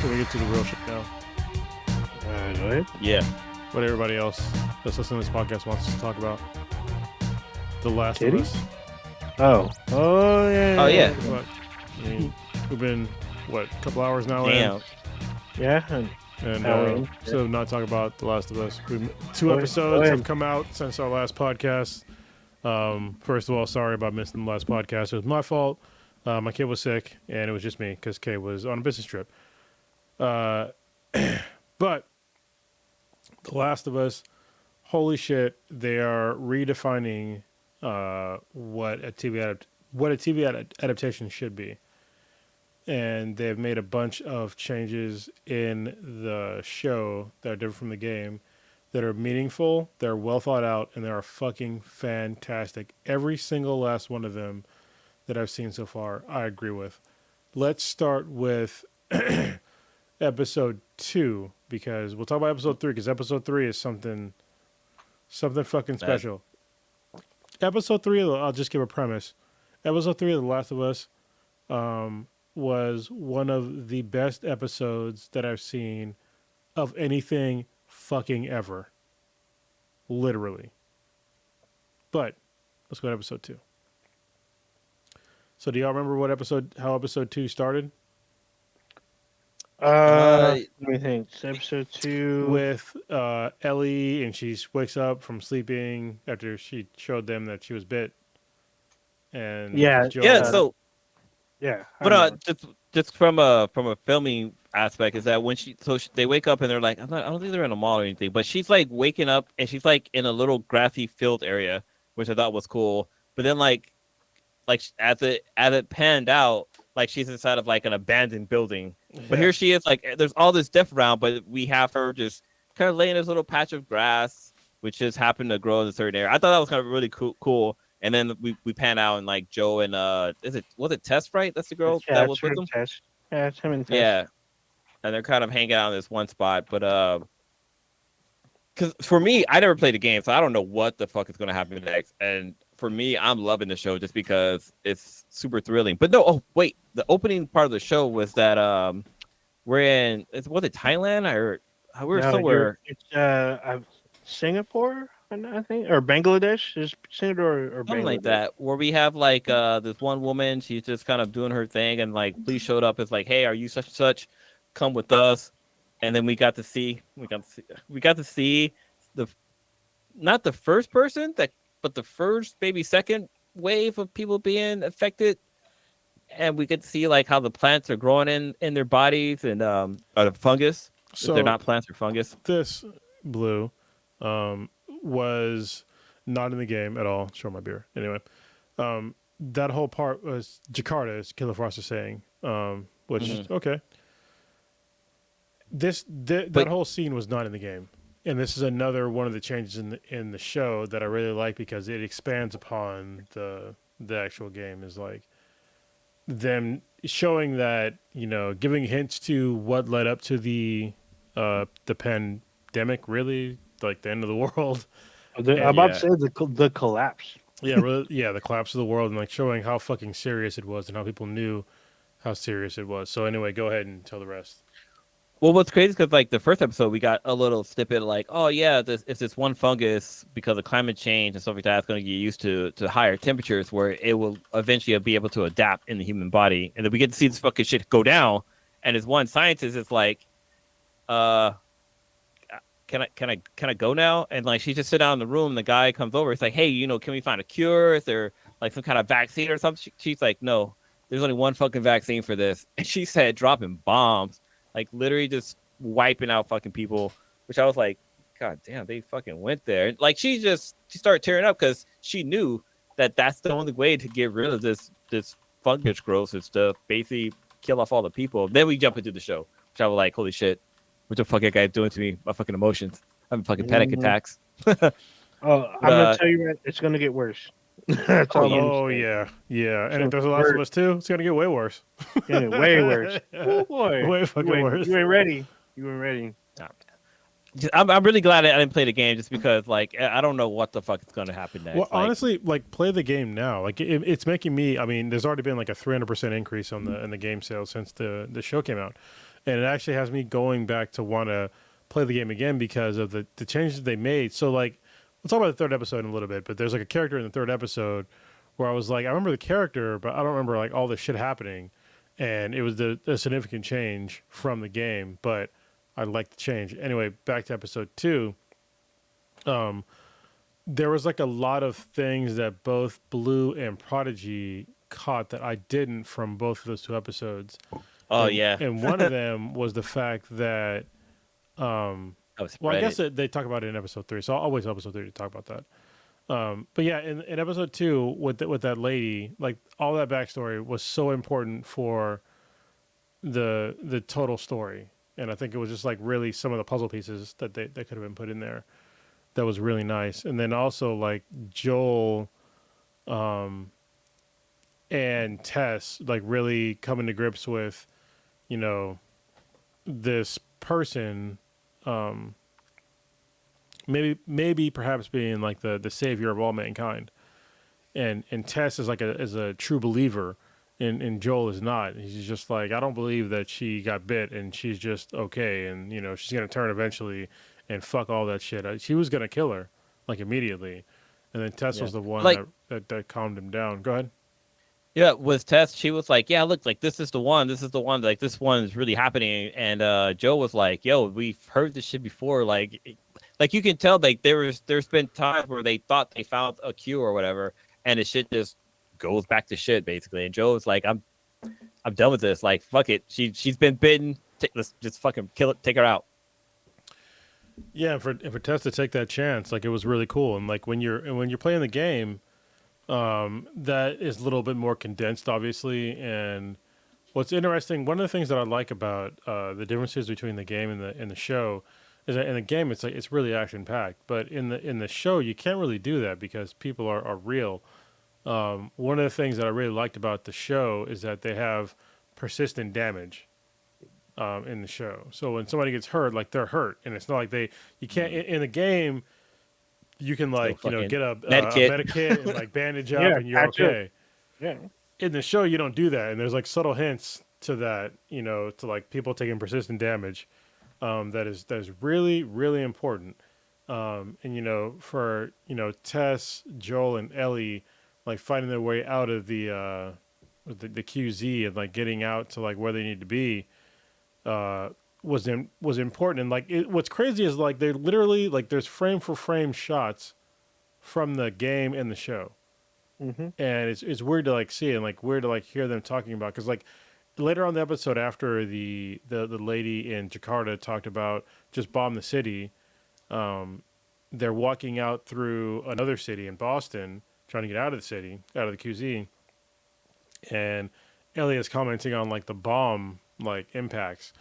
Can we get to the real shit now? Go ahead. Yeah. What everybody else that's listening to this podcast wants us to talk about. The Last of Titties? Us. Oh yeah. Oh, yeah. What? I mean, we've been, a couple hours now Damn. in? Yeah. And And so not talk about The Last of Us. Two Go episodes ahead. have come out since our last podcast. First of all, sorry about missing the last podcast. It was my fault. My kid was sick, and it was just me because Kay was on a business trip. But The Last of Us, holy shit, they are redefining what a TV adaptation should be. And they've made a bunch of changes in the show that are different from the game that are meaningful, they're well thought out, and they are fucking fantastic. Every single last one of them that I've seen so far, I agree with. Let's start with episode 2, because we'll talk about episode 3, because episode 3 is something fucking special. Episode 3, I'll just give a premise. Episode 3 of The Last of Us was one of the best episodes that I've seen of anything fucking ever. Literally. But let's go to episode 2. So do y'all remember how episode 2 started? let me think. It's episode 2 With Ellie, and she wakes up from sleeping after she showed them that she was bit. And Yeah. Joel, Yeah. So, Yeah. I but remember. just from a filming aspect is that when they wake up and they're like, I don't think they're in a mall or anything, but she's like waking up and she's like in a little grassy field area, which I thought was cool. But then like as it panned out, like she's inside of like an abandoned building. But here she is, like there's all this death around, but we have her just kind of laying this little patch of grass, which just happened to grow in a certain area. I thought that was kind of really cool. And then we pan out and like Joe and was it Tess, right? That's the girl Yeah, that was with them. Tess. Yeah, it's him and Tess. Yeah, and they're kind of hanging out in this one spot. But because for me, I never played the game, so I don't know what the fuck is going to happen next. And for me, I'm loving the show just because it's super thrilling. But no, oh wait, the opening part of the show was that was it Thailand or we were somewhere? It's Singapore, I think, or Bangladesh. Is Singapore or Something Bangladesh? like that, where we have like this one woman, she's just kind of doing her thing, and like police showed up. It's like, hey, are you such and such? Come with us. And then we got to see the not the first person but the first maybe second wave of people being affected, and we get to see like how the plants are growing in their bodies and or the fungus. So if they're not plants or fungus. this Blue was not in the game at all. Show my beer. Anyway, that whole part was Jakarta, as Killer Frost is saying, which, okay. That whole scene was not in the game. And this is another one of the changes in the show that I really like because it expands upon the actual game, is like them showing that, giving hints to what led up to the pandemic, really, like the end of the world. I'm about to say the collapse. Yeah, really, yeah, the collapse of the world, and like showing how fucking serious it was and how people knew how serious it was. So anyway, go ahead and tell the rest. Well, what's crazy is because like the first episode, we got a little snippet like, oh yeah, it's this one fungus because of climate change and stuff like that. It's going to get used to higher temperatures where it will eventually be able to adapt in the human body. And then we get to see this fucking shit go down. And as one scientist is like, can I go now? And like she just sit down in the room. And the guy comes over. It's like, hey, can we find a cure? Is there like some kind of vaccine or something? She's like, no, there's only one fucking vaccine for this. And she said dropping bombs. Like literally just wiping out fucking people, which I was like, God damn, they fucking went there. Like she started tearing up because she knew that that's the only way to get rid of this fungus growth is to basically kill off all the people. Then we jump into the show, which I was like, holy shit, what the fuck that guy doing to me? My fucking emotions. I'm fucking panic attacks. I'm gonna tell you, it's gonna get worse. That's all I'm Oh saying. yeah. And if there's a Last of Us 2, it's gonna get way worse. Yeah, way worse. Oh boy, Way fucking worse. You ain't ready. You ain't ready. I'm really glad I didn't play the game just because like I don't know what the fuck is going to happen next. Well, honestly, like play the game now. Like it's making me. I mean, there's already been like a 300% increase on in the game sales since the show came out, and it actually has me going back to want to play the game again because of the changes they made. So like, we'll talk about the third episode in a little bit, but there's like a character in the third episode where I was like, I remember the character, but I don't remember like all this shit happening, and it was a significant change from the game, but I liked the change. Anyway, back to episode 2. There was like a lot of things that both Blue and Prodigy caught that I didn't from both of those 2 episodes. Oh And, yeah, and one of them was the fact that, I was well, I guess Reddit. they talk about it in episode 3, so I'll wait till episode 3 to talk about that. But yeah, in episode 2 with that lady, like all that backstory was so important for the total story, and I think it was just like really some of the puzzle pieces that could have been put in there. That was really nice, and then also like Joel, and Tess like really coming to grips with, you know, this person, maybe perhaps being like the savior of all mankind, and Tess is like a true believer, and Joel is not. He's just like, I don't believe that she got bit and she's just okay, and you know she's gonna turn eventually and fuck all that shit. She was gonna kill her like immediately, and then Tess Yeah. was the one Like, that calmed him down. Go ahead. yeah, with Tess, she was like, "Yeah, look, like this is the one. This is the one. Like this one is really happening." And Joe was like, "Yo, we've heard this shit before. Like you can tell, like there's been times where they thought they found a cure or whatever, and the shit just goes back to shit basically." And Joe was like, I'm done with this. Like, fuck it. She's been bitten. Let's just fucking kill it. Take her out." Yeah, and for Tess to take that chance, like it was really cool. And like when you're playing the game, that is a little bit more condensed, obviously. And what's interesting, one of the things that I like about the differences between the game and the show is that in the game it's like it's really action packed, but in the show you can't really do that because people are real. One of the things that I really liked about the show is that they have persistent damage in the show. So when somebody gets hurt, like they're hurt, and it's not like you can't in the game. You can like fucking get a medikit. medikit and like bandage up, Yeah, and you're patch up. okay. Yeah. In the show, you don't do that, and there's like subtle hints to that. To like people taking persistent damage. That is really really important. And for Tess, Joel, and Ellie, like finding their way out of the QZ and like getting out to like where they need to be, was important. And like what's crazy is like they literally like there's frame for frame shots from the game and the show, Mm-hmm. and it's weird to like see it and like weird to like hear them talking about, because like later on the episode after the lady in Jakarta talked about just bomb the city, they're walking out through another city in Boston trying to get out of the city, out of the QZ, and Elliot's commenting on like the bomb like impacts,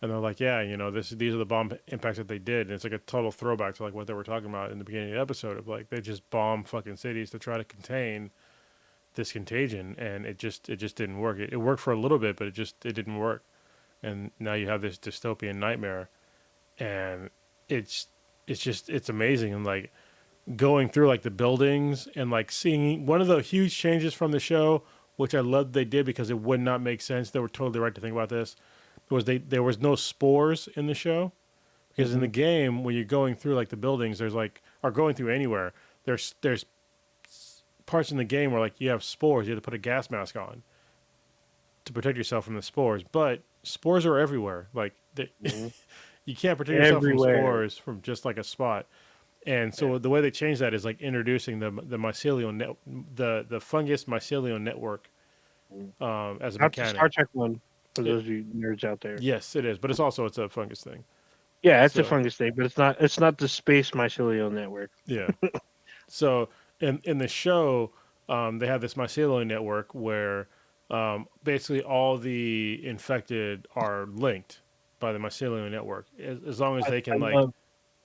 and they're like, yeah, these are the bomb impacts that they did, and it's like a total throwback to like what they were talking about in the beginning of the episode of like they just bomb fucking cities to try to contain this contagion, and it just didn't work. It worked for a little bit, but it didn't work, and now you have this dystopian nightmare, and it's amazing. And like going through like the buildings and like seeing one of the huge changes from the show, which I loved they did because it would not make sense. They were totally right to think about this. Was there was no spores in the show, because in the game when you're going through like the buildings, there's like, or going through anywhere, there's parts in the game where like you have spores, you have to put a gas mask on to protect yourself from the spores, but spores are everywhere. Like you can't protect yourself from Everywhere. spores from just like a spot. And so the way they changed that is like introducing the mycelial the fungus mycelial network as a That's the mechanic. Star Trek one for Yeah. those of you nerds out there. Yes, it is, but it's a fungus thing. Yeah, it's a So- fungus thing, but it's not the space mycelial network. Yeah. So in the show, they have this mycelial network where basically all the infected are linked by the mycelial network, as long as they can go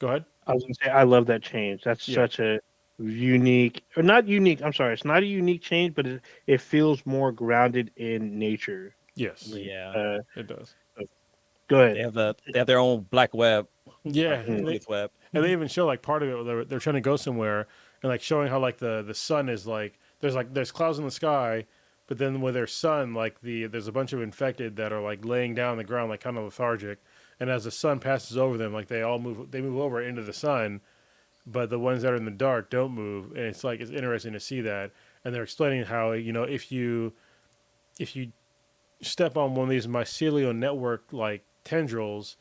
ahead. I was gonna say I love that change. That's Yeah. such a unique, or not unique. I'm sorry, it's not a unique change, but it feels more grounded in nature. Yes, Yeah, it does. Go ahead. they have their own black web, Yeah, Mhm. Prometheus web. and they even show like part of it where they're trying to go somewhere and like showing how like the sun is like there's clouds in the sky, But then with their sun, like there's a bunch of infected that are like laying down on the ground, like kind of lethargic. And as the sun passes over them, like they move over into the sun, but the ones that are in the dark don't move. And it's like it's interesting to see that. And they're explaining how if you step on one of these mycelial network like tendrils,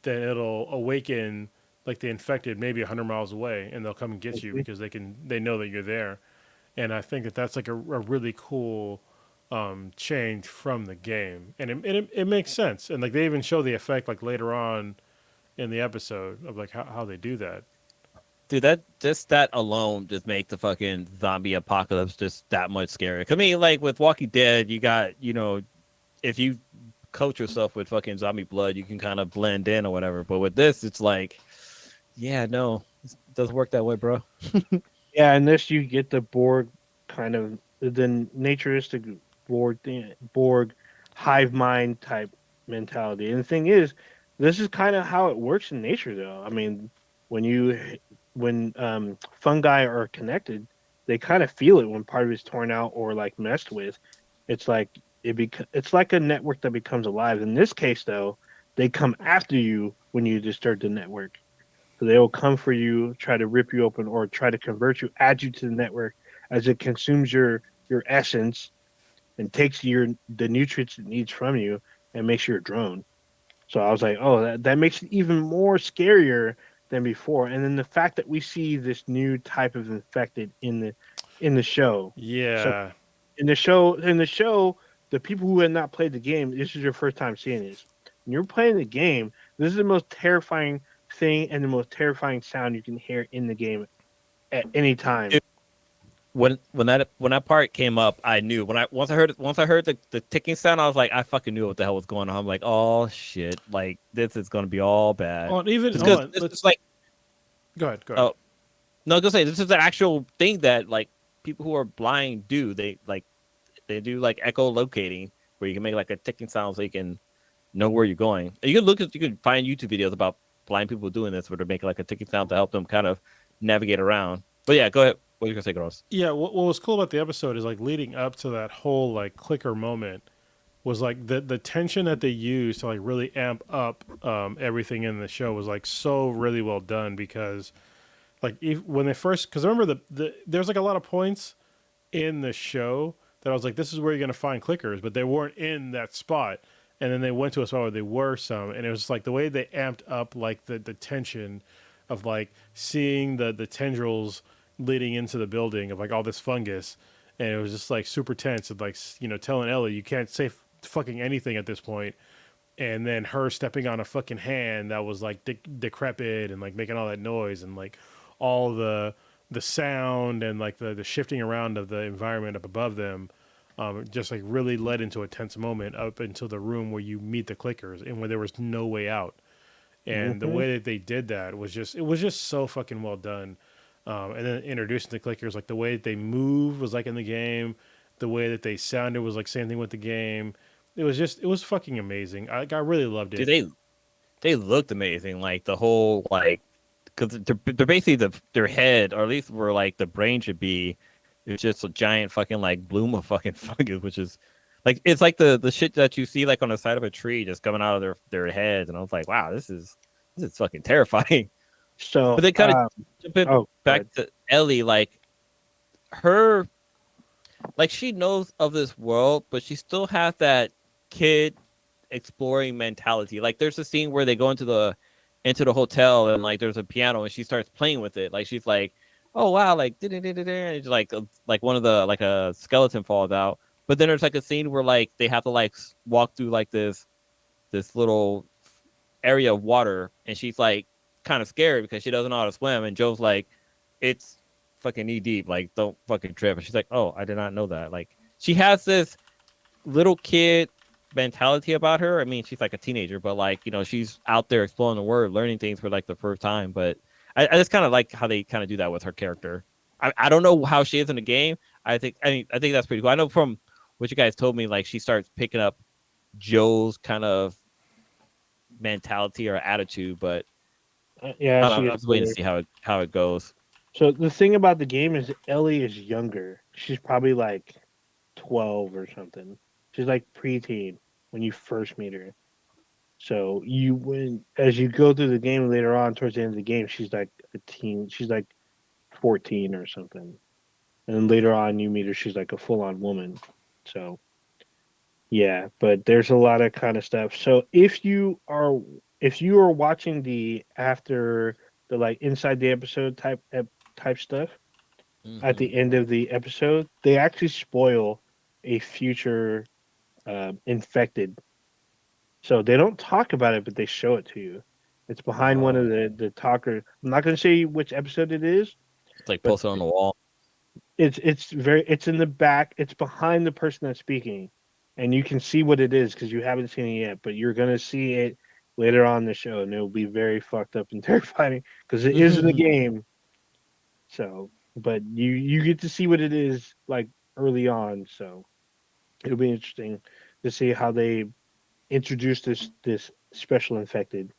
then it'll awaken like the infected maybe 100 miles away, and they'll come and get you because they know that you're there. And I think that that's like a really cool change from the game, and it makes sense. And like they even show the effect like later on in the episode of like how they do that. Dude, that alone just make the fucking zombie apocalypse just that much scarier. I mean, like with Walking Dead, you got, if you coat yourself with fucking zombie blood, you can kind of blend in or whatever. But with this, it's like, yeah, no, it doesn't work that way, bro. Yeah, unless you get the Borg kind of the naturistic Borg hive mind type mentality. And the thing is, this is kind of how it works in nature, though. I mean, when fungi are connected, they kind of feel it when part of it's torn out or like messed with. It's like it's like a network that becomes alive. In this case, though, they come after you when you disturb the network. So they will come for you, try to rip you open, or try to convert you, add you to the network as it consumes your essence and takes the nutrients it needs from you and makes you a drone. So I was like, oh, that makes it even more scarier than before. And then the fact that we see this new type of infected in the show. So Yeah, in the show, the people who had not played the game, this is your first time seeing this. When you're playing the game, this is the most terrifying thing and the most terrifying sound you can hear in the game at any time. When that part came up, I knew. Once I heard the ticking sound, I was like, I fucking knew what the hell was going on. I'm like, oh shit, like this is gonna be all bad. well, even Because it's like, go ahead. oh no, I was gonna say this is an actual thing that like people who are blind do. They do like echolocating, where you can make like a ticking sound so you can know where you're going. And you can find YouTube videos about blind people doing this, where they're making like a ticking sound to help them kind of navigate around. But yeah, go ahead. What are you gonna say, Gross? Yeah, what was cool about the episode is like leading up to that whole like clicker moment was like the tension that they used to like really amp up everything in the show was like so really well done because like when they first, because I remember there's like a lot of points in the show that I was like, this is where you're gonna find clickers, but they weren't in that spot. And then they went to a spot where they were some, and it was like the way they amped up like the tension of like seeing the tendrils leading into the building of like all this fungus, and it was just like super tense and like telling Ellie you can't say fucking anything at this point, and then her stepping on a fucking hand that was like decrepit and like making all that noise and like all the sound and like the shifting around of the environment up above them. Just like really led into a tense moment up until the room where you meet the clickers and where there was no way out. And the way that they did that was just so fucking well done. And then introducing the clickers, like the way that they move was like in the game, the way that they sounded was like same thing with the game. It was fucking amazing. I really loved it. Dude, they looked amazing. Like the whole like, because they're basically their head, or at least where like the brain should be. It's just a giant fucking like bloom of fucking fungus, which is like it's like the shit that you see like on the side of a tree just coming out of their heads, and I was like, wow, this is fucking terrifying. So, But they kind of jumping back to Ellie, like her, like she knows of this world, but she still has that kid exploring mentality. Like there's a scene where they go into the hotel and like there's a piano and she starts playing with it. Like she's like, oh wow, like and it's like one of the like a skeleton falls out. But then there's like a scene where like they have to like walk through like this little area of water, and she's like kind of scared because she doesn't know how to swim, and Joe's like, it's fucking knee deep, like don't fucking trip. And she's like, oh, I did not know that. Like she has this little kid mentality about her. I mean, she's like a teenager, but like she's out there exploring the world, learning things for like the first time. But I just kind of like how they kind of do that with her character. I don't know how she is in the game. I think that's pretty cool. I know from what you guys told me, like she starts picking up Joe's kind of mentality or attitude, but yeah, I was waiting to see how it goes. So the thing about the game is Ellie is younger. She's probably like 12 or something. She's like preteen when you first meet her. So as you go through the game later on, towards the end of the game, she's like a teen. She's like 14 or something. And then later on, you meet her. She's like a full on woman. So yeah, but there's a lot of kind of stuff. So if you are watching the after the like inside the episode type stuff at the Mhm. end of the episode, they actually spoil a future infected. So they don't talk about it, but they show it to you. It's behind one of Oh, the talker. I'm not going to say which episode it is, it's like but posted on the wall. it's in the back. It's behind the person that's speaking, and you can see what it is because you haven't seen it yet. But you're gonna see it later on in the show, and it'll be very fucked up and terrifying because it is in the game. So, but you get to see what it is like early on. So it'll be interesting to see how they introduce this special infected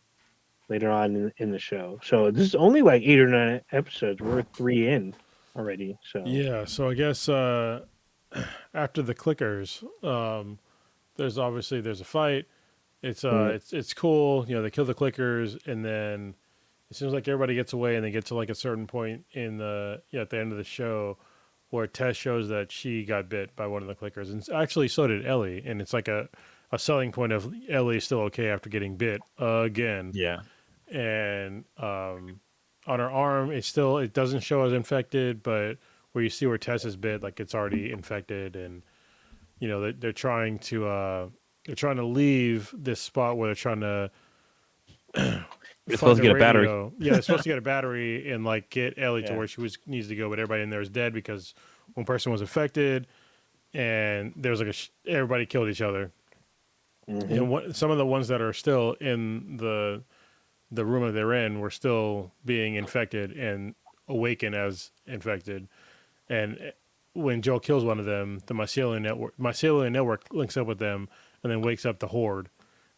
later on in the show. So this is only like 8 or 9 episodes. We're 3 in already. So. Yeah, so I guess after the clickers, there's a fight. Mm. It's cool. You know, they kill the clickers, and then it seems like everybody gets away, and they get to like a certain point in at the end of the show where Tess shows that she got bit by one of the clickers, and actually so did Ellie, and it's like a selling point of Ellie still okay after getting bit again, Yeah. and on her arm it doesn't show as infected, but where you see where Tess is bit, like it's already infected, and you know they're trying to leave this spot where they're trying to You're find supposed to a get a battery. radio. Yeah, they're supposed to get a battery and like get Ellie to Yeah. where needs to go, but everybody in there is dead because one person was infected, and there's like everybody killed each other. Hmm. And some of the ones that are still in the room that they're in were still being infected and awaken as infected. And when Joel kills one of them, the mycelium network links up with them and then wakes up the horde,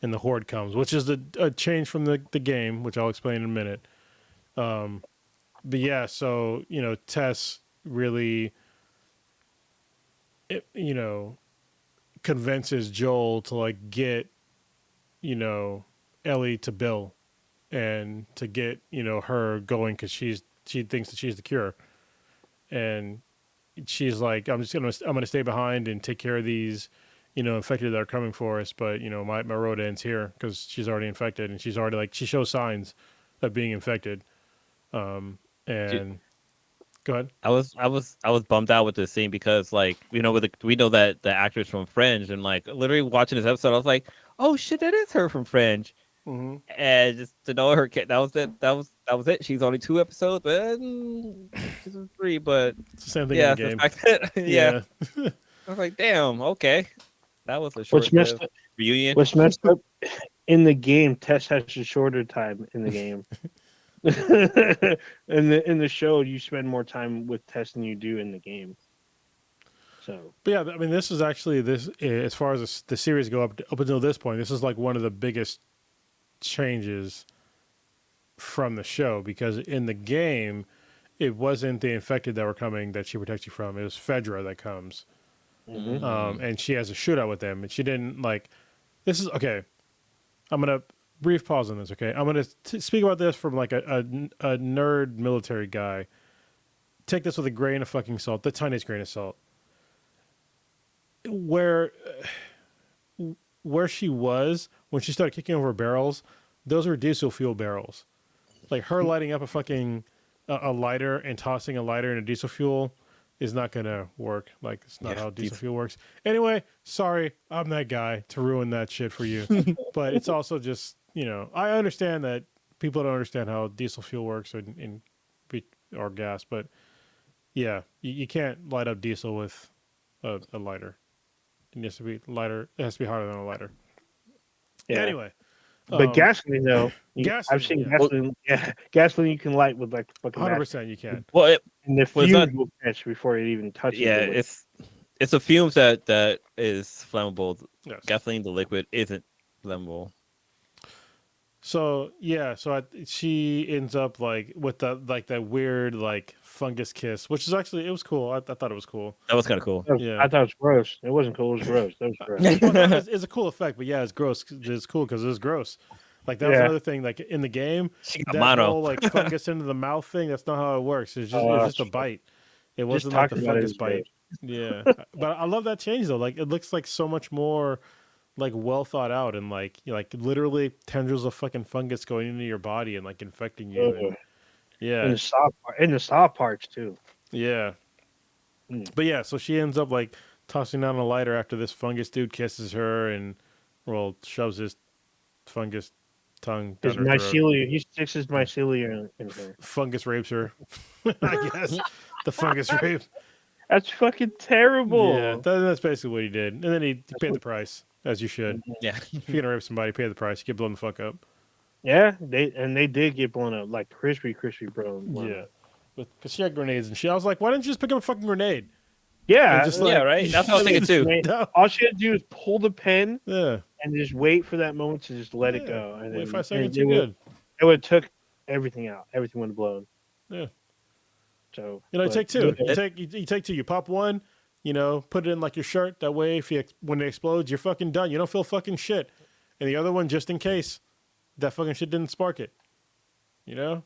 and the horde comes, which is a change from the game, which I'll explain in a minute. But yeah, so you know, Tess really, you know, convinces Joel to like get, you know, Ellie to Bill and to get, you know, her going because she thinks that she's the cure, and she's like, I'm gonna stay behind and take care of these, you know, infected that are coming for us. But you know, my road ends here because she's already infected and she's already like she shows signs of being infected. Dude, And go ahead. I was bummed out with this scene because like we know that the actress from Fringe, and like literally watching this episode I was like, oh shit, that is her from Fringe. Mm-hmm. And just to know her, that was it. That was it. She's only 2 episodes, but season 3. But It's the same thing in the yeah, the game. fact that yeah, Yeah. I was like, damn, okay, that was a What's messed short-lived up? reunion. What's messed up in the game? Tess has a shorter time in the game. In the show, you spend more time with Tess than you do in the game. So But yeah, I mean, this is actually as far as the series go up until this point. This is like one of the biggest changes from the show because in the game, it wasn't the infected that were coming that she protects you from. It was Fedra that comes, mhm. and she has a shootout with them, and she didn't like. This is okay. I'm gonna brief pause on this. Okay, I'm gonna speak about this from like a nerd military guy. Take this with a grain of fucking salt, the tiniest grain of salt. Where she was when she started kicking over barrels, those were diesel fuel barrels. Like her lighting up a fucking a lighter and tossing a lighter in a diesel fuel is not gonna work. Like it's not Yeah, how diesel fuel works. Anyway, sorry, I'm that guy to ruin that shit for you. But it's also just I understand that people don't understand how diesel fuel works or gas, but yeah, you can't light up diesel with a lighter. It has to be lighter. It has to be hotter than a lighter. Yeah. Anyway, But gasoline though, I've gasoline, seen yeah, gasoline. Yeah, gasoline you can light with like fucking match, 100% you can. Well, and the well, it's not. fumes will catch before it even touches Yeah, the wood. it's the fumes that is flammable. Yes. Gasoline, the liquid, isn't flammable. So yeah, she ends up like with that weird like fungus kiss, which is actually it was cool. I thought it was cool. That was kind of cool. Yeah. I thought it was gross. It wasn't cool. It was gross. That was gross. Well, no, it's a cool effect, but yeah, it's gross. It's cool because it's gross. Like that was Yeah. another thing. Like in the game, She got that mono. whole like fungus into the mouth thing. That's not how it works. It's just a shit. bite. It Just wasn't like the talking about it fungus is bite. Yeah, but I love that change though. Like it looks like so much more like well thought out and like literally tendrils of fucking fungus going into your body and like infecting you. And Ugh. yeah, In the soft parts too. yeah. Mm. But yeah, so she ends up like tossing down a lighter after this fungus dude kisses her and well shoves his fungus tongue down His her throat. mycelia. He sticks his mycelia in her. Fungus rapes her. I guess the fungus rape. That's fucking terrible. Yeah, that's basically what he did. And then he paid the price, as you should. Yeah. If you're gonna rape somebody, pay the price. You get blown the fuck up. Yeah, they did get blown up like crispy blown Yeah, up. because she had grenades and shit. I was like, why didn't you just pick up a fucking grenade? Yeah, And just Yeah, like, right? That's what I was thinking too. No. All she had to do is pull the pin Yeah, and just wait for that moment to just let it Yeah. go. And wait then 5 seconds, it you're would good. took everything out. Everything would have blown. Yeah. So You know, you but- take two. but- You take two. You pop one. You know, put it in like your shirt. That way, when it explodes, you're fucking done. You don't feel fucking shit. And the other one, just in case that fucking shit didn't spark it. You know?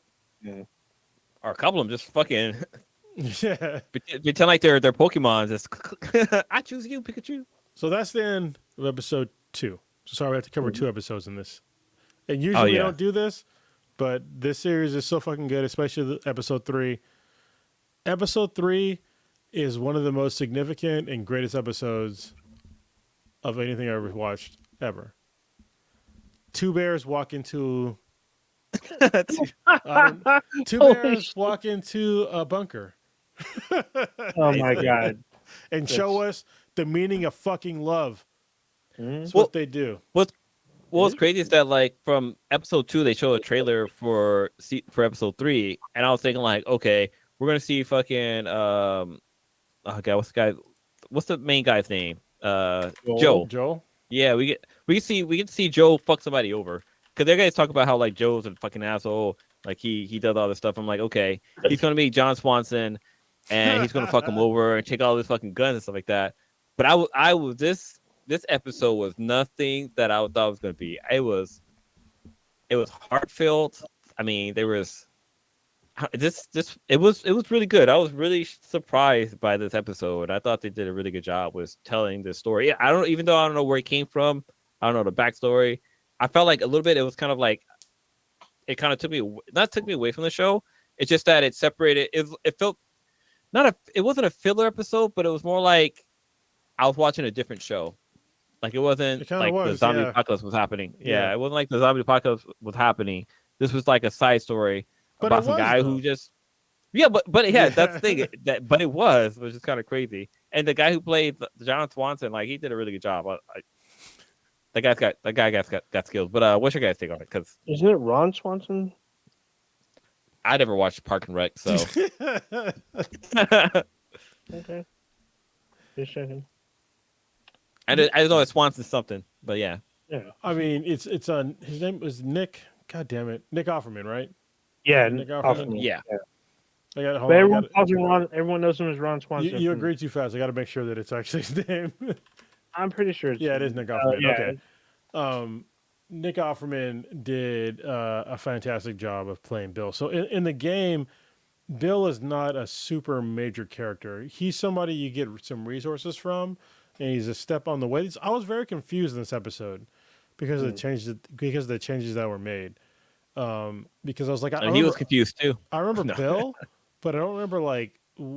Or a couple of them just fucking Yeah. pretend like they're Pokemon. Just I choose you, Pikachu. So that's the end of episode 2. So sorry, we have to cover 2 episodes in this. And usually we yeah. don't do this, but this series is so fucking good, especially episode 3. Episode 3 is one of the most significant and greatest episodes of anything I ever watched ever. 2 bears walk into 2 Holy bears shit. walk into a bunker Oh my god. and show us the meaning of fucking love. Mhm. That's Well- what they do. What's crazy is that like from episode 2 they show a trailer for episode 3, and I was thinking like, okay, we're gonna see fucking oh god, what's the main guy's name? Joe. Joel? Yeah, we get to see Joe fuck somebody over, because they guys talk about how like Joe's a fucking asshole, like he does all this stuff. I'm like, okay, he's gonna meet John Swanson, and he's gonna fuck him over and take all his fucking guns and stuff like that. But I was this episode was nothing that I thought it was gonna be. It was heartfelt. I mean, there was it was really good. I was really surprised by this episode. I thought they did a really good job with telling this story. Yeah, I don't know where it came from. I don't know the backstory. I felt like a little bit. It was kind of like it kind of took me away from the show. It's just that it separated. It felt it wasn't a filler episode, but it was more like I was watching a different show. Like it wasn't It kinda like the was, zombie yeah. apocalypse was happening. Yeah. Yeah, it wasn't like the zombie apocalypse was happening. This was like a side story But about it some was, guy though. who just but yeah, that's the Yeah. thing. But it was which is kind of crazy. And the guy who played John Swanson, like he did a really good job. That guy got skills. But what's your guys' take on it? Because Isn't it Ron Swanson? I never watched Park and Rec, so Okay. Just checking. I just know it's Swanson something. But yeah, Yeah. I mean, it's on. His name was Nick. God damn it, Nick Offerman, right? Yeah. Nick Offerman? Offerman. yeah. I got. Hold But on, everyone calls him Ron. Everyone knows him as Ron Swanson. you from- agreed too fast. I got to make sure that it's actually his name. I'm pretty sure. It's Yeah, it is Nick Offerman. yeah. Okay. Nick Offerman did a fantastic job of playing Bill. So in the game, Bill is not a super major character. He's somebody you get some resources from, and he's a step on the way. I was very confused in this episode because of the changes that were made. Because I was like, And he was confused too. I remember No. Bill, but I don't remember like I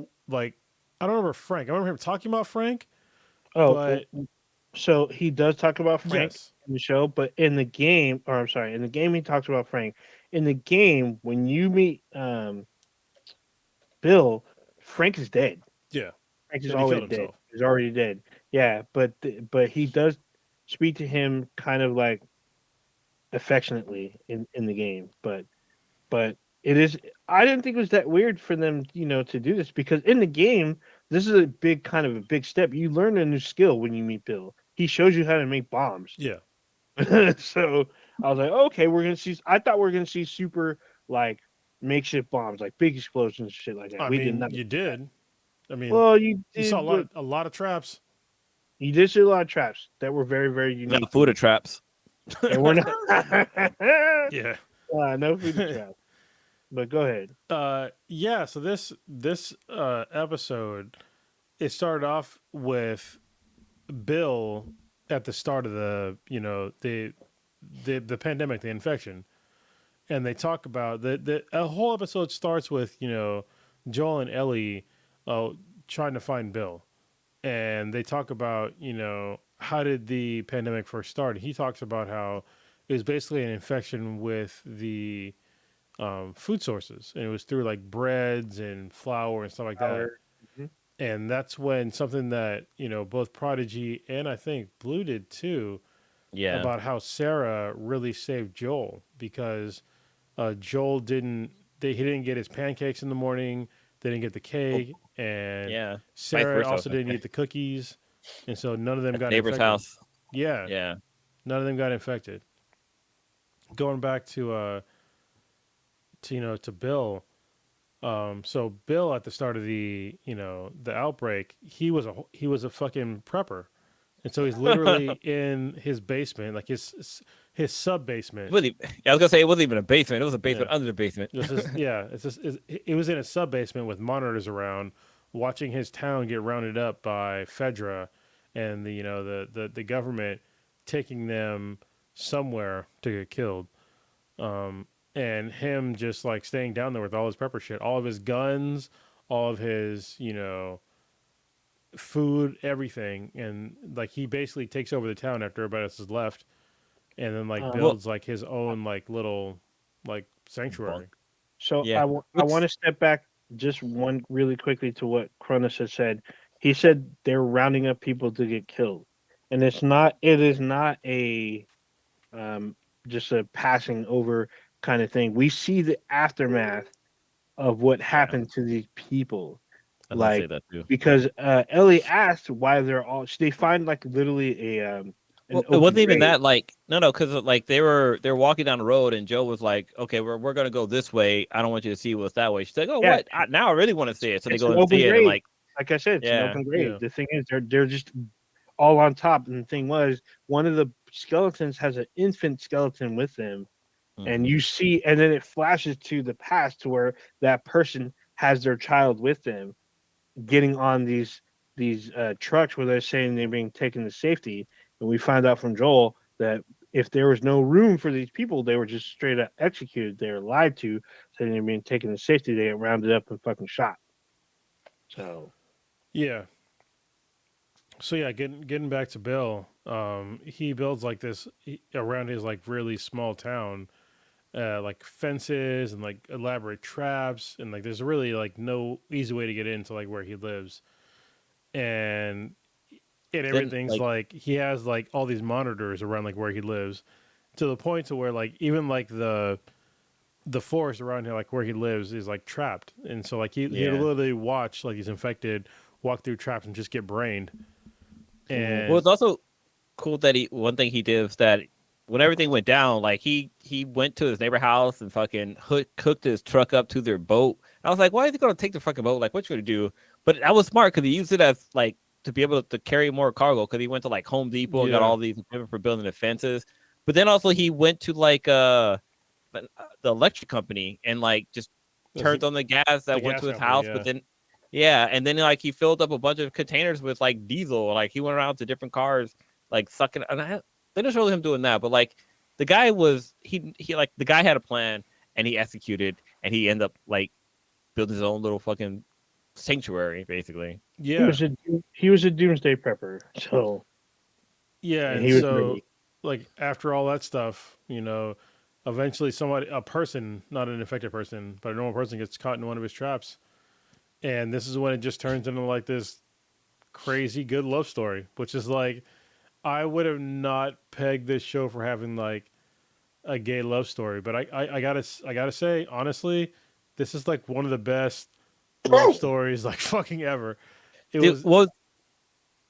don't remember Frank. I remember him talking about Frank. Oh, But- so he does talk about Frank Yes. in the show, but in the game, or I'm sorry, in the game he talks about Frank. In the game, when you meet Bill, Frank is dead. Yeah. Frank is And he killed already dead. himself. He's already dead. Yeah, but he does speak to him kind of like affectionately in the game. But it is. I didn't think it was that weird for them, to do this, because in the game, this is a big step. You learn a new skill when you meet Bill. He shows you how to make bombs. Yeah. So I was like, okay, we're gonna see. I thought we were gonna see super like makeshift bombs, like big explosions, and shit like that. I We did mean, not. you did. I mean, Well, you you saw did, but a lot of traps. you did see a lot of traps that were very, very unique. Not food traps. And we're not. Yeah. No food traps. But go ahead. Yeah. So this episode, it started off with Bill at the start of the pandemic, the infection, and they talk about the a whole episode starts with Joel and Ellie uh, trying to find Bill, and they talk about how did the pandemic first start. He talks about how it was basically an infection with the food sources, and it was through like breads and flour and stuff like that. Mhm. And that's when something that both Prodigy and I think Blue did too, Yeah. about how Sarah really saved Joel because Joel he didn't get his pancakes in the morning, they didn't get the cake, and Yeah. Sarah versa. also didn't eat the cookies, and so none of them At the got neighbor's infected. house. Yeah, Yeah. none of them got infected. Going back to Bill. So Bill at the start of the outbreak, he was a fucking prepper, and so he's literally in his basement, like his sub basement. Really, I was gonna say it wasn't even a basement. It was a Yeah. basement under the basement. It was in a sub basement with monitors around, watching his town get rounded up by Fedra, and the government taking them somewhere to get killed. And him just like staying down there with all his prepper shit, all of his guns, all of his food, everything, and like he basically takes over the town after everybody else has left, and then like Well, builds like his own like little like sanctuary. so Yeah. I want to step back just one really quickly to what Cronus has said. He said they're rounding up people to get killed, and it is not a um, just a passing over kind of thing. We see the aftermath of what happened to these people, I was gonna say like that too. because Ellie asked why they're all. They find like literally an Well, it open wasn't even grave. that. Like, no, because like they're walking down the road, and Joe was like, "Okay, we're gonna go this way. I don't want you to see what's that way." She's like, "Oh, Yeah, what? Now I really want to see it." So they it's go an and open see it, and grave. like, Like I said, it's an yeah, open grave. Yeah. The thing is, they're just all on top. And the thing was, one of the skeletons has an infant skeleton with them, and Mhm. you see, and then it flashes to the past to where that person has their child with them, getting on these trucks where they're saying they're being taken to safety. And we find out from Joel that if there was no room for these people, they were just straight up executed. They were lied to, saying they're being taken to safety. They get rounded up and fucking shot. So Yeah. So yeah, getting back to Bill, he builds like around his like really small town, like fences and like elaborate traps, and like there's really like no easy way to get into like where he lives, and everything's like, like he has like all these monitors around like where he lives, to the point to where like even like the forest around here like where he lives is like trapped, and so like he Yeah. literally watch like he's infected, walk through traps and just get brained. And well, it's also cool that one thing he did was that when everything went down, like he went to his neighbor house and fucking cooked his truck up to their boat. I was like, why is he gonna take the fucking boat? Like, what you gonna do? But that was smart because he used it as like to be able to carry more cargo because he went to like Home Depot and got Yeah. all these equipment for building the fences. But then also he went to like the electric company and like just turned on the gas that went gas to his company, house. yeah. But then yeah, and then like he filled up a bunch of containers with like diesel. Like he went around to different cars, like sucking. And they didn't show him doing that, but like the guy was he like the guy had a plan and he executed, and he ended up like building his own little fucking sanctuary, basically. yeah, he was a doomsday prepper. So yeah, and and he was so ready. like after all that stuff, eventually a person, not an infected person, but a normal person gets caught in one of his traps, and this is when it just turns into like this crazy good love story, which is like I would have not pegged this show for having like a gay love story, but I gotta say honestly, this is like one of the best love stories like fucking ever. It Dude, was what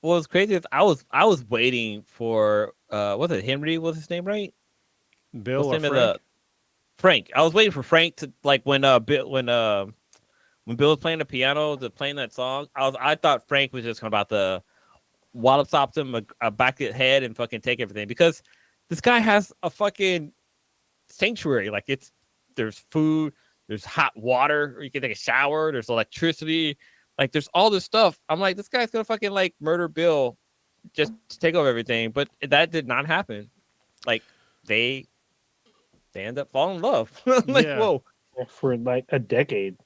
was crazy is I was waiting for was it Henry was his name, right? Bill What's or the name Frank? of the Frank? I was waiting for Frank to like when Bill was playing the piano, playing that song. I thought Frank was just about to wallop stopped him a back of the head and fucking take everything because this guy has a fucking sanctuary. Like there's food, there's hot water, or you can take a shower, there's electricity, like there's all this stuff. I'm like, this guy's gonna fucking like murder Bill just to take over everything, but that did not happen. Like they end up falling in love. Like Yeah. whoa, for like a decade.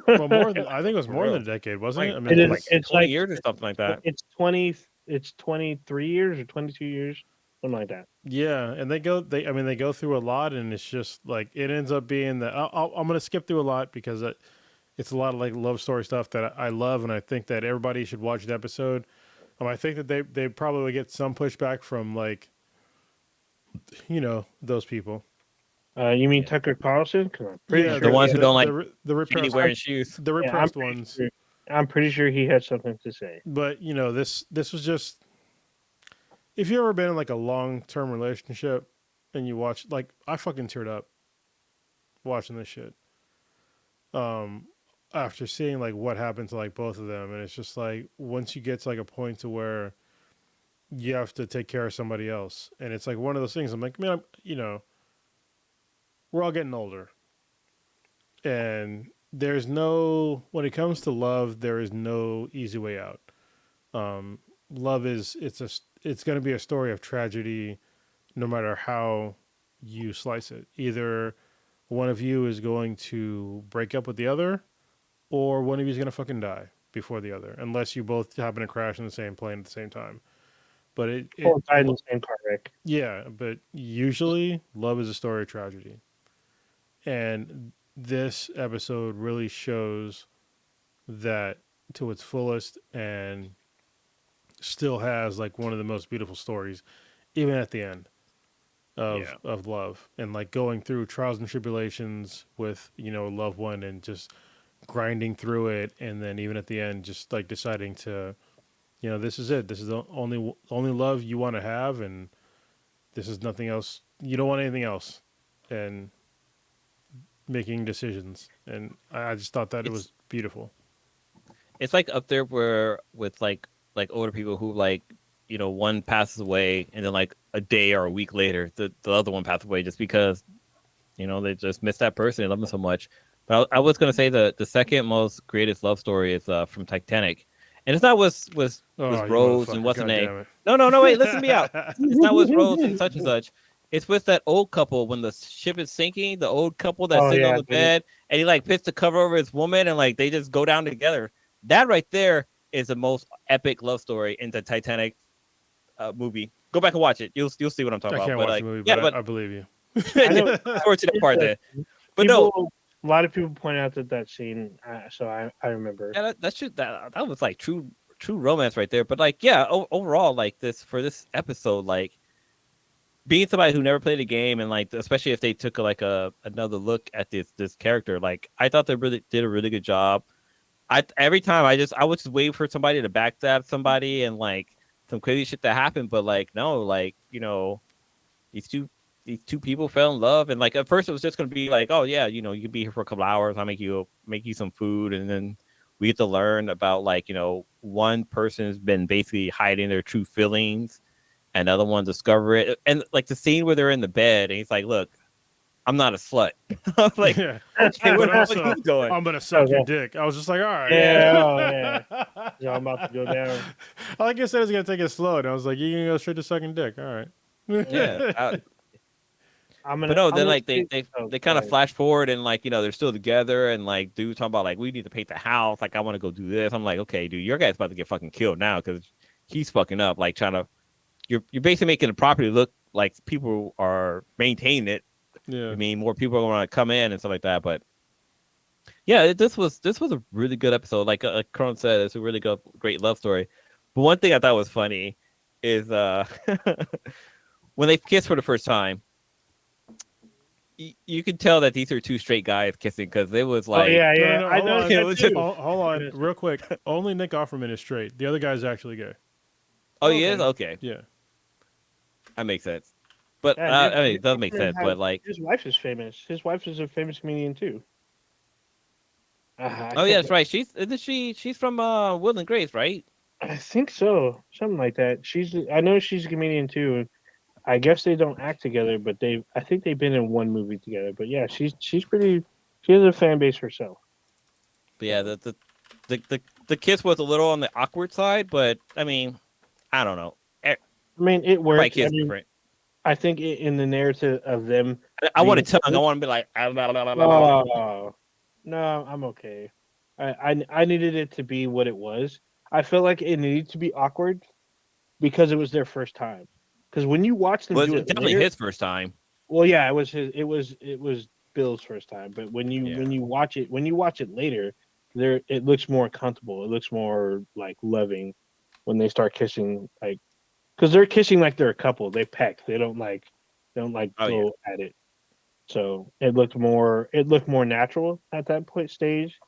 Well, more than I think it was For more real. than a decade, wasn't it? I Like, mean, It is. like It's 20 like years or something like that. It's 20. It's 23 years or 22 years, something like that. yeah, and they go through a lot, and it's just like it ends up being that I'm gonna skip through a lot because it's a lot of like love story stuff that I love, and I think that everybody should watch the episode. I think that they probably get some pushback from like those people. You mean Yeah. Tucker Carlson? Because I'm pretty Yeah, sure The ones who don't like the Katie repressed wearing shoes. the yeah, repressed ones. I'm pretty sure he had something to say. But this was just, if you ever been in like a long term relationship and you watch, like, I fucking teared up watching this shit. After seeing like what happened to like both of them, and it's just like once you get to like a point to where you have to take care of somebody else, and it's like one of those things. I'm like, man, we're all getting older, and there's no, when it comes to love, there is no easy way out. Love it's going to be a story of tragedy, no matter how you slice it. Either one of you is going to break up with the other, or one of you is going to fucking die before the other, unless you both happen to crash in the same plane at the same time. But Or died in the same car wreck. yeah, but usually love is a story of tragedy. And this episode really shows that to its fullest, and still has like one of the most beautiful stories, even at the end of love, and like going through trials and tribulations with a loved one, and just grinding through it, and then even at the end just like deciding to, this is it, this is the only love you want to have, and this is nothing else, you don't want anything else, and making decisions. And I just thought that it was beautiful. It's like up there where with like older people who like one passes away and then like a day or a week later the other one passes away just because they just miss that person, they love them so much. But I was gonna say the second most greatest love story is from Titanic, and it's not was Rose and what's her name. No, wait, listen me out. It's not with Rose and such. It's with that old couple when the ship is sinking. The old couple that's sitting on the bed, and he like puts the cover over his woman, and like they just go down together. That right there is the most epic love story in the Titanic movie. Go back and watch it. You'll see what I'm talking I can't about. watch But the movie, yeah, but I believe you. forward to that part there. But a lot of people point out that scene. So I remember. Yeah, that was like true romance right there. But like, yeah, overall, like this episode, like being somebody who never played a game, and like especially if they took like another look at this character, like I thought they really did a really good job. Every time I would just wait for somebody to backstab somebody and like some crazy shit that happened, but like no, like these two people fell in love, and like at first it was just gonna be like, oh yeah, you can be here for a couple hours, I'll make you some food, and then we get to learn about like one person's been basically hiding their true feelings, and the other one discover it, and like the scene where they're in the bed and he's like, look, I'm not a slut. I'm like, Yeah. okay, where But the also, fuck is this going? I'm gonna suck your dick. I was just like, all right. Yeah, yeah, I'm about to go down. Like I said, I was gonna take it slow, and I was like, you can go straight to sucking dick. All right. Yeah. But then like they kind of flash forward, and like they're still together, and like dude talking about like we need to paint the house, like I want to go do this. I'm like, okay, dude, your guy's about to get fucking killed now because he's fucking up, like trying to you're basically making the property look like people are maintaining it. Yeah. I mean, more people are going to come in and stuff like that. But yeah, this was a really good episode. Like Kron said, it's a really great love story. But one thing I thought was funny is when they kissed for the first time, you could tell that these are two straight guys kissing because it was like, No, I know. Hold on, real quick. Only Nick Offerman is straight. The other guy's actually gay. oh, he is? Okay. Yeah. That makes sense. But Yeah, I mean, it does make sense. But like, his wife is famous. His wife is a famous comedian too. I oh yeah, can't. that's right. She's from Will and Grace, right? I think so, something like that. I know she's a comedian too. I guess they don't act together, but I think they've been in one movie together. But yeah, she's pretty. She has a fan base herself. But yeah, So, the kiss was a little on the awkward side, but I mean, I don't know. I mean, it Everybody worked. I kiss mean, different. I think in the narrative of them I want a being tongue. I close. want to be like. "Ah, blah, blah, blah, blah, blah." Oh no, I'm okay. I needed it to be what it was. I felt like it needed to be awkward because it was their first time. Because when you watch them Well, do it's it definitely later, his first time. well, yeah, it was his. It was Bill's first time. But Yeah. when you watch it later, it looks more comfortable. It looks more like loving when they start kissing, like because they're kissing like they're a couple. They peck. They don't like Oh yeah. go at it. So it looked more natural at that point stage.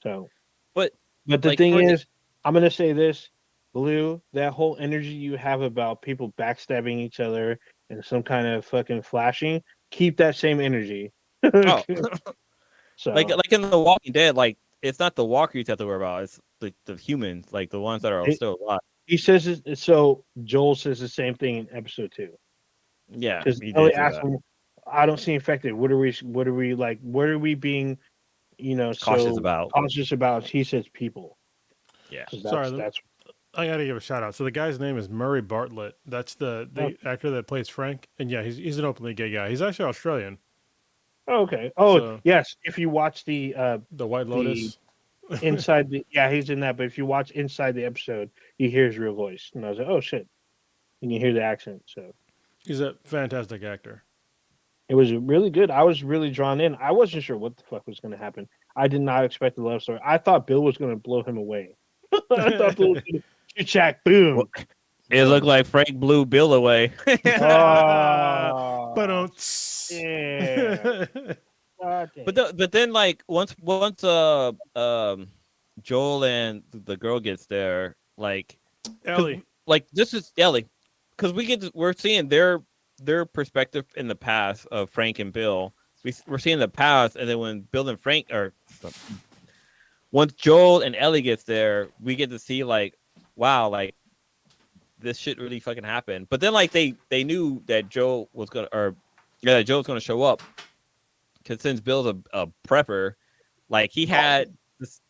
So, But but the like thing towards the, is, I'm gonna say this, Blue, that whole energy you have about people backstabbing each other and some kind of fucking flashing, keep that same energy. oh, So like in The Walking Dead, like it's not the walkers you have to worry about. It's the humans, like the ones that are it, still alive. he says so Joel says the same thing in episode 2. Yeah, Because he Ellie did say asked that. him, I don't see infected. What are we like what are we being, Cautious so about. cautious about? He says people. Yeah. So Sorry, that's I gotta give a shout out. So the guy's name is Murray Bartlett. That's the actor that plays Frank, and yeah, he's an openly gay guy. He's actually Australian. okay. Oh, So yes. If you watch the White the Lotus. inside the yeah, he's in that. But if you watch inside the episode, you hear his real voice, and I was like, oh shit, and you hear the accent. So He's a fantastic actor. it was really good. I was really drawn in. I wasn't sure what the fuck was going to happen. I did not expect the love story. I thought Bill was going to blow him away. I thought Bill was going to check, Well, boom. it looked like Frank blew Bill away. But Oh, don't. yeah. God damn. But then like once Joel and the girl gets there, like Ellie. like this is Ellie, because we're seeing their perspective in the past of Frank and Bill. We're seeing the past, and then when Bill and Frank or once Joel and Ellie gets there, we get to see like, wow, like this shit really fucking happened. But then like they knew that Joe was gonna Joe was gonna show up, because since Bill's a prepper, like he had this.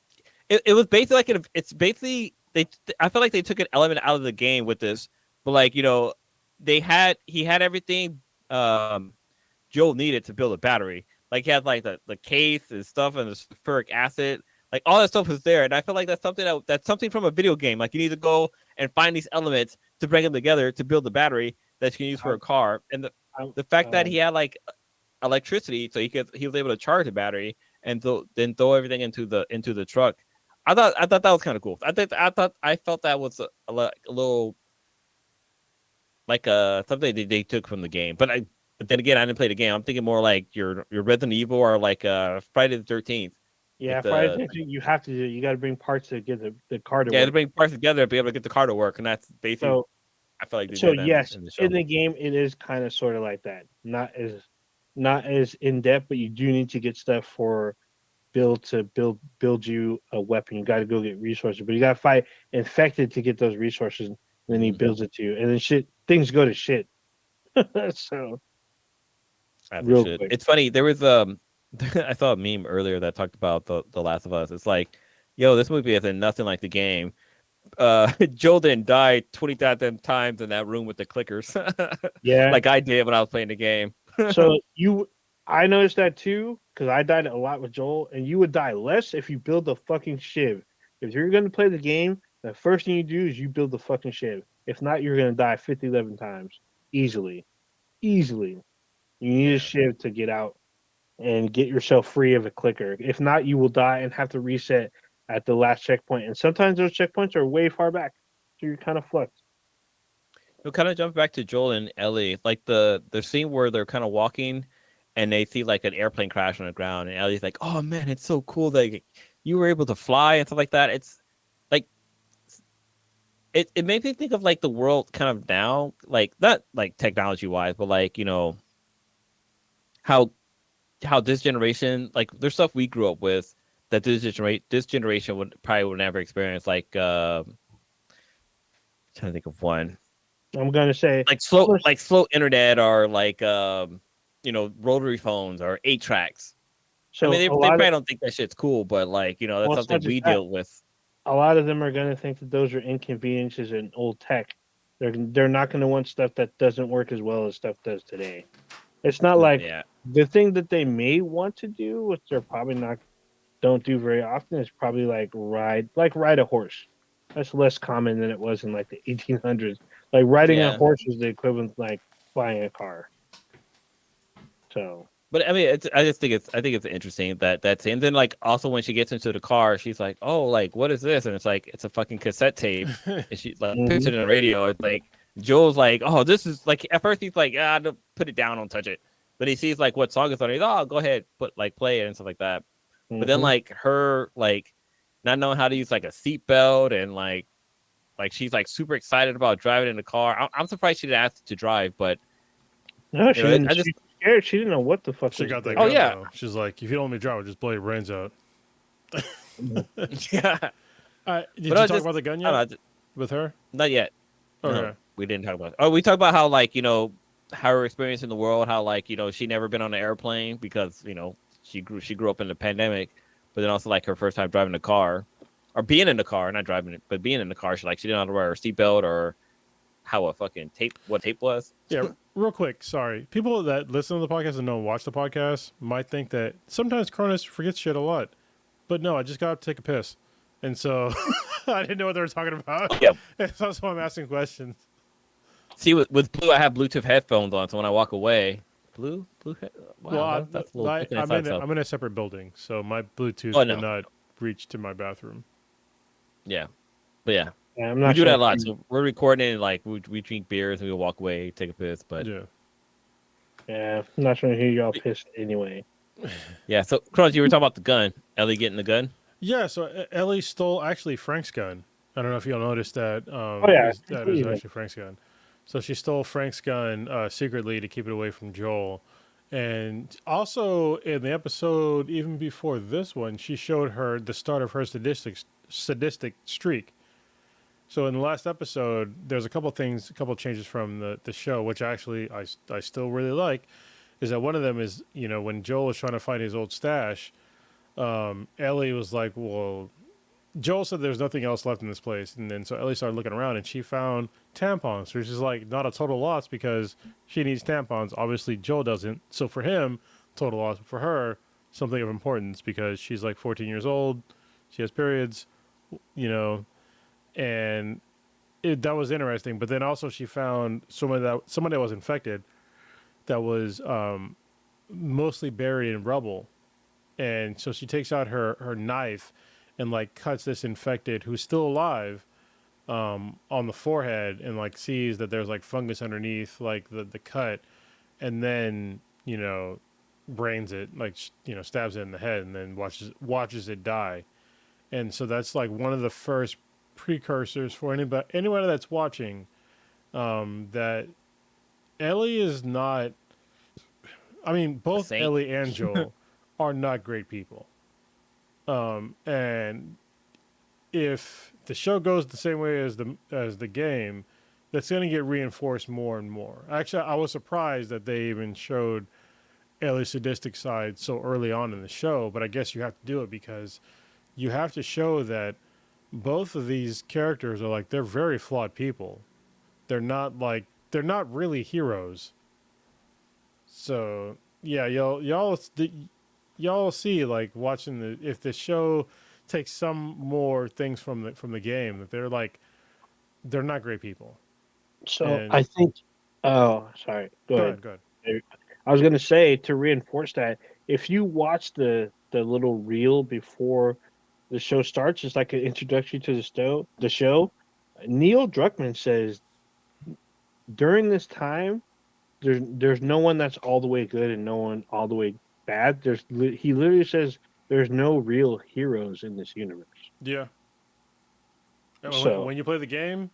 It was basically like it's basically I felt like they took an element out of the game with this, but like he had everything Joel needed to build a battery. Like he had like the case and stuff and the sulfuric acid, like all that stuff was there. And I feel like that's something from a video game. Like you need to go and find these elements to bring them together to build the battery that you can use for a car. And the fact that he had like electricity, so he was able to charge the battery and then throw everything into the truck. I thought that was kind of cool. I felt that was a little like something they took from the game. But then again, I didn't play the game. I'm thinking more like your Resident Evil or like Friday the 13th. Yeah, Friday the 13th, you have to do. You got to bring parts to get the car to To work. bring parts together to be able to get the car to work, and that's basically So, I feel like they so did that yes, in the show. in the game, it is kind of sort of like that. Not as in depth, but you do need to get stuff for build you a weapon. You got to go get resources, but you got to fight infected to get those resources. And then he builds it to you, and then things go to shit. So real quick, It's funny. There was I saw a meme earlier that talked about the Last of Us. It's like, yo, this movie isn't nothing like the game. Joel didn't die 20,000 times in that room with the clickers, yeah. like I did when I was playing the game. So I noticed that too because I died a lot with Joel, and you would die less if you build the fucking shiv. If you're gonna play the game, the first thing you do is you build the fucking shiv. If not, you're gonna die 11 times easily. Easily, you need a shiv to get out and get yourself free of a clicker. If not, you will die and have to reset at the last checkpoint. And sometimes those checkpoints are way far back, so you're kind of fucked. It kind of jump back to Joel and Ellie, like the scene where they're kind of walking, and they see like an airplane crash on the ground, and Ellie's like, "Oh man, it's so cool that you were able to fly and stuff like that." It's like it made me think of like the world kind of now, like not like technology wise, but like how this generation, like there's stuff we grew up with that this generation would never experience, like trying to think of one, I'm gonna say like almost. slow internet, or like rotary phones or 8 tracks. I mean, So a they lot of probably don't think that shit's cool, but like that's well, it's not something just we that. deal with. A lot of them are gonna think that those are inconveniences in old tech. They're not gonna want stuff that doesn't work as well as stuff does today. It's not like Yeah, the thing that they may want to do, which they're probably not don't do very often, is probably like ride a horse. That's less common than it was in like the 1800s. Like riding a yeah. horse was the equivalent of like buying a car. So But I mean, I think it's interesting that scene. And then like also when she gets into the car, she's like, "Oh, like what is this?" And it's like it's a fucking cassette tape. And she like puts mhm. it in the radio. It's like Joel's like, "Oh, this is like." At first he's like, "Ah, don't put it down, don't touch it." But he sees like what song it's on. He's, "Oh, go ahead, play it and stuff like that." But then Mhm. like her like not knowing how to use like a seatbelt, and like she's like super excited about driving in the car. I'm surprised she didn't ask to drive, but No, she didn't. I just She was scared. She didn't know what the fuck She was got that oh gun yeah though. She's like, if you don't let me drive, I'll just blow your brains out. yeah. Did you But I talk just about the gun I yet don't know. with her? Not yet. No, Okay. we didn't talk about it. Oh, we talked about how like how her experience in the world, how like she never been on an airplane because she grew up in the pandemic, but then also like her first time driving a car, or being in the car, not driving it, but being in the car. She didn't know how to wear her seatbelt, or how a fucking tape was. Yeah, real quick. Sorry, people that listen to the podcast and don't watch the podcast might think that sometimes Cronus forgets shit a lot, but no, I just got to take a piss, and so I didn't know what they were talking about. Yeah. And so that's why I'm asking questions. See, with Blue, I have Bluetooth headphones on, so when I walk away, Blue, Well, wow, that's a little chicken I'm inside in itself. I'm in a separate building, so my Bluetooth Oh would no, not reach to my bathroom. yeah, but yeah. Yeah, I'm We not do sure. that a lot. So we're recording, and like we drink beers and we walk away, take a piss. But Yeah. Yeah, I'm not trying to hear y'all pissed anyway. yeah, so Cross, you were talking about the gun. Ellie getting the gun. Yeah. So Ellie stole actually Frank's gun. I don't know if y'all noticed that. Oh yeah, That is actually Frank's gun. So she stole Frank's gun secretly to keep it away from Joel. And also in the episode, even before this one, she showed her the start of her sadistic streak. So in the last episode, there's a couple changes from the show, which actually I still really like. Is that one of them is when Joel was trying to find his old stash, Ellie was like, well, Joel said there's nothing else left in this place, and then so Ellie started looking around and she found tampons, which is like not a total loss because she needs tampons. Obviously, Joel doesn't. So for him, total loss. But for her, something of importance because she's like 14 years old, she has periods, you know, and that was interesting. But then also she found someone that was infected that was mostly buried in rubble, and so she takes out her knife and like cuts this infected who's still alive on the forehead, and like sees that there's like fungus underneath like the cut, and then brains it, like stabs it in the head, and then watches it die. And so that's like one of the first precursors for anybody that's watching, that Ellie is not. I mean, A both saint. Ellie and Joel are not great people. And if the show goes the same way as the game, that's going to get reinforced more and more. Actually, I was surprised that they even showed Ellie's sadistic side so early on in the show, but I guess you have to do it because you have to show that both of these characters are like they're very flawed people. They're not really heroes. So yeah, y'all see like watching if the show takes some more things from the game, that they're not great people. So And I think. Oh, sorry. Go ahead. go ahead. I was gonna say to reinforce that if you watch the little reel before the show starts, it's like an introduction to the show. Neil Druckmann says during this time, there's no one that's all the way good and no one all the way bad. He literally says there's no real heroes in this universe. Yeah. And So when you play the game,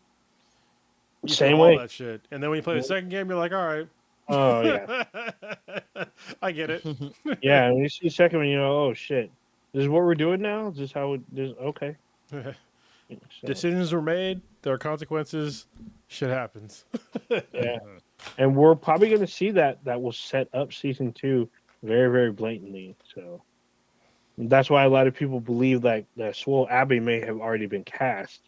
You Same feel all way. that shit, and then when you play the second game, you're like, all right, Oh yeah, I get it. yeah. And when you see the second one, you know, oh shit, this is what we're doing now. Is this how it? This, okay. So, Decisions were made. There are consequences. Shit happens. yeah, and we're probably going to see that will set up season 2 very, very blatantly. So that's why a lot of people believe that Swole Abbey may have already been cast.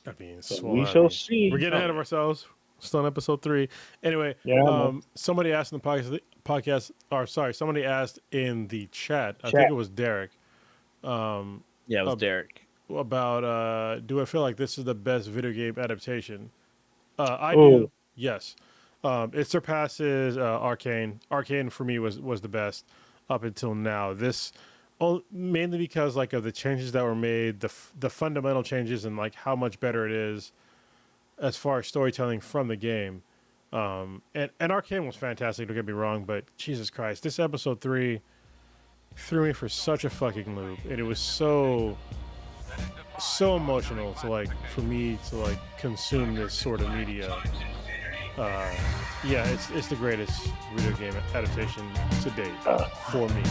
I mean, But swell we out. shall see. We're getting ahead of ourselves. Still on episode 3. Anyway, Yeah, man. somebody asked in the podcast, or sorry, somebody asked in the chat. I Chat. think it was Derek. Yeah, it was Derek. About do I feel like this is the best video game adaptation? I Oh. do. Yes. It surpasses Arcane. Arcane for me was the best up until now. This mainly because like of the changes that were made, the fundamental changes, and like how much better it is as far as storytelling from the game. And Arcane was fantastic. Don't get me wrong, but Jesus Christ, this episode 3 threw me for such a fucking loop, and it was so emotional to like for me to like consume this sort of media. Yeah, it's the greatest video game adaptation to date for me.